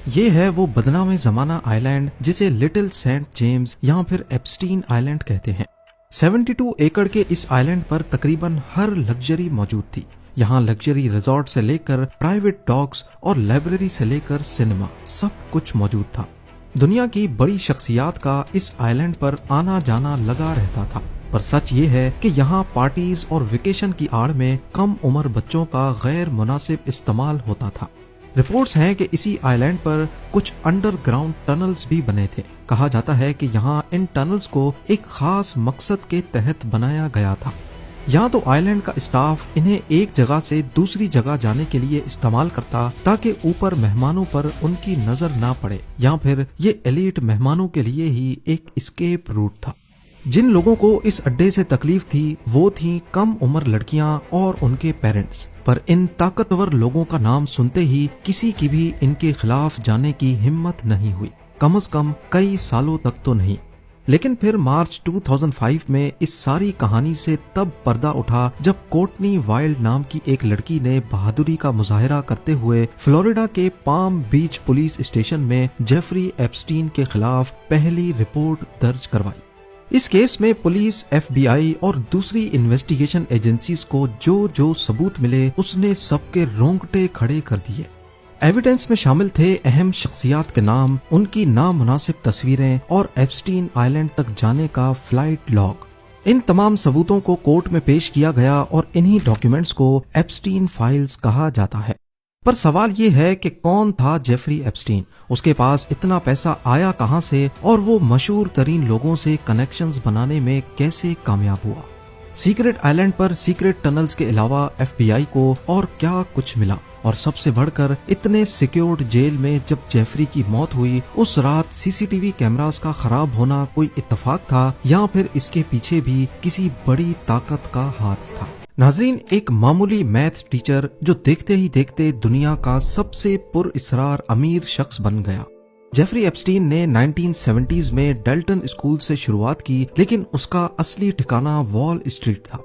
یہ ہے وہ بدنام زمانہ آئی لینڈ جسے لٹل سینٹ جیمز یا پھر ایپسٹین آئی لینڈ کہتے ہیں۔ 72 ایکڑ کے اس آئی لینڈ پر تقریباً ہر لگژری موجود تھی۔ یہاں لگژری ریزورٹ سے لے کر پرائیویٹ ڈاگز اور لائبریری سے لے کر سینما سب کچھ موجود تھا۔ دنیا کی بڑی شخصیات کا اس آئی لینڈ پر آنا جانا لگا رہتا تھا، پر سچ یہ ہے کہ یہاں پارٹیز اور ویکیشن کی آڑ میں کم عمر بچوں کا غیر مناسب استعمال ہوتا تھا۔ رپورٹس ہیں کہ اسی آئی لینڈ پر کچھ انڈر گراؤنڈ ٹنلز بھی بنے تھے۔ کہا جاتا ہے کہ یہاں ان ٹنلز کو ایک خاص مقصد کے تحت بنایا گیا تھا۔ یہاں تو آئی لینڈ کا اسٹاف انہیں ایک جگہ سے دوسری جگہ جانے کے لیے استعمال کرتا تاکہ اوپر مہمانوں پر ان کی نظر نہ پڑے، یا پھر یہ ایلیٹ مہمانوں کے لیے ہی ایک اسکیپ روٹ تھا۔ جن لوگوں کو اس اڈے سے تکلیف تھی وہ تھیں کم عمر لڑکیاں اور ان کے پیرنٹس، پر ان طاقتور لوگوں کا نام سنتے ہی کسی کی بھی ان کے خلاف جانے کی ہمت نہیں ہوئی، کم از کم کئی سالوں تک تو نہیں۔ لیکن پھر مارچ 2005 میں اس ساری کہانی سے تب پردہ اٹھا جب کورٹنی وائلڈ نام کی ایک لڑکی نے بہادری کا مظاہرہ کرتے ہوئے فلوریڈا کے پام بیچ پولیس اسٹیشن میں جیفری ایپسٹین کے خلاف پہلی رپورٹ درج کروائی۔ اس کیس میں پولیس، ایف بی آئی اور دوسری انویسٹیگیشن ایجنسیز کو جو ثبوت ملے اس نے سب کے رونگٹے کھڑے کر دیے۔ ایویڈنس میں شامل تھے اہم شخصیات کے نام، ان کی نامناسب تصویریں اور ایپسٹین آئی لینڈ تک جانے کا فلائٹ لاگ۔ ان تمام ثبوتوں کو کورٹ میں پیش کیا گیا اور انہی ڈاکیومنٹس کو ایپسٹین فائلز کہا جاتا ہے۔ پر سوال یہ ہے کہ کون تھا جیفری ایپسٹین؟ اس کے پاس اتنا پیسہ آیا کہاں سے اور وہ مشہور ترین لوگوں سے کنیکشنز بنانے میں کیسے کامیاب ہوا؟ سیکرٹ آئی لینڈ پر سیکرٹ ٹنلز کے علاوہ ایف بی آئی کو اور کیا کچھ ملا؟ اور سب سے بڑھ کر اتنے سیکیورڈ جیل میں جب جیفری کی موت ہوئی اس رات سی سی ٹی وی کیمراز کا خراب ہونا کوئی اتفاق تھا یا پھر اس کے پیچھے بھی کسی بڑی طاقت کا ہاتھ تھا؟ ناظرین، ایک معمولی میتھ ٹیچر جو دیکھتے ہی دیکھتے دنیا کا سب سے پر اسرار امیر شخص بن گیا۔ جیفری ایپسٹین نے 1970s میں ڈیلٹن اسکول سے شروعات کی، لیکن اس کا اصلی ٹھکانہ وال اسٹریٹ تھا۔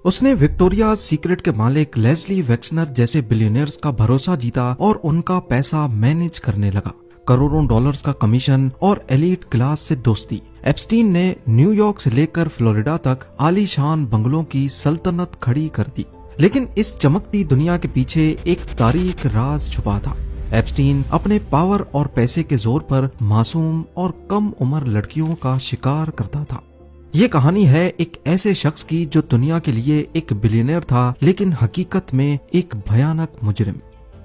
اس نے وکٹوریا سیکرٹ کے مالک لیزلی ویکسنر جیسے بلینئرز کا بھروسہ جیتا اور ان کا پیسہ مینج کرنے لگا۔ کروڑوں ڈالرز کا کمیشن اور ایلیٹ کلاس سے دوستی۔ ایپسٹین نے نیو یارک سے لے کر فلوریڈا تک عالی شان بنگلوں کی سلطنت کھڑی کر دی، لیکن اس چمکتی دنیا کے پیچھے ایک تاریک راز چھپا تھا۔ ایپسٹین اپنے پاور اور پیسے کے زور پر معصوم اور کم عمر لڑکیوں کا شکار کرتا تھا۔ یہ کہانی ہے ایک ایسے شخص کی جو دنیا کے لیے ایک بلینئر تھا لیکن حقیقت میں ایک بھیانک مجرم۔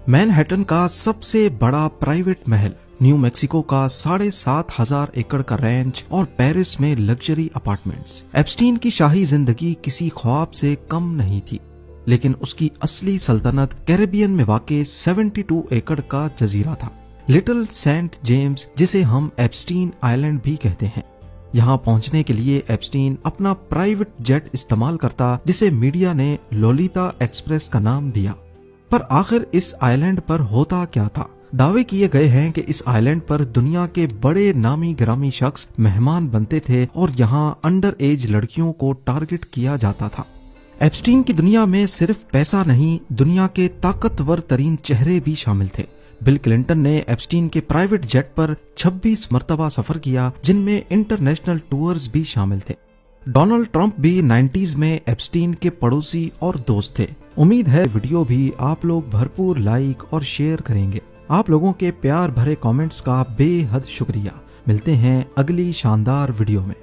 مین ہیٹن کا سب سے بڑا پرائیویٹ محل، نیو میکسیکو کا 7,500 ایکڑ کا رینچ اور پیرس میں لگژری اپارٹمنٹس۔ ایپسٹین کی شاہی زندگی کسی خواب سے کم نہیں تھی، لیکن اس کی اصلی سلطنت کیریبین میں واقع 72 ایکڑ کا جزیرہ تھا، لٹل سینٹ جیمز، جسے ہم ایپسٹین آئی لینڈ بھی کہتے ہیں۔ یہاں پہنچنے کے لیے ایپسٹین اپنا پرائیویٹ جیٹ استعمال کرتا جسے میڈیا نے لولیتا ایکسپریس کا نام دیا۔ پر آخر اس آئی لینڈ پر ہوتا کیا تھا؟ دعوے کیے گئے ہیں کہ اس آئی لینڈ پر دنیا کے بڑے نامی گرامی شخص مہمان بنتے تھے اور یہاں انڈر ایج لڑکیوں کو ٹارگٹ کیا جاتا تھا۔ ایپسٹین کی دنیا میں صرف پیسہ نہیں، دنیا کے طاقتور ترین چہرے بھی شامل تھے۔ بل کلنٹن نے ایپسٹین کے پرائیویٹ جیٹ پر 26 مرتبہ سفر کیا، جن میں انٹرنیشنل ٹورز بھی شامل تھے۔ ڈونلڈ ٹرمپ بھی 90s میں ایپسٹین کے پڑوسی اور دوست تھے۔ امید ہے ویڈیو بھی آپ لوگ بھرپور لائک اور شیئر کریں گے۔ آپ لوگوں کے پیار بھرے کامنٹس کا بے حد شکریہ۔ ملتے ہیں اگلی شاندار ویڈیو میں۔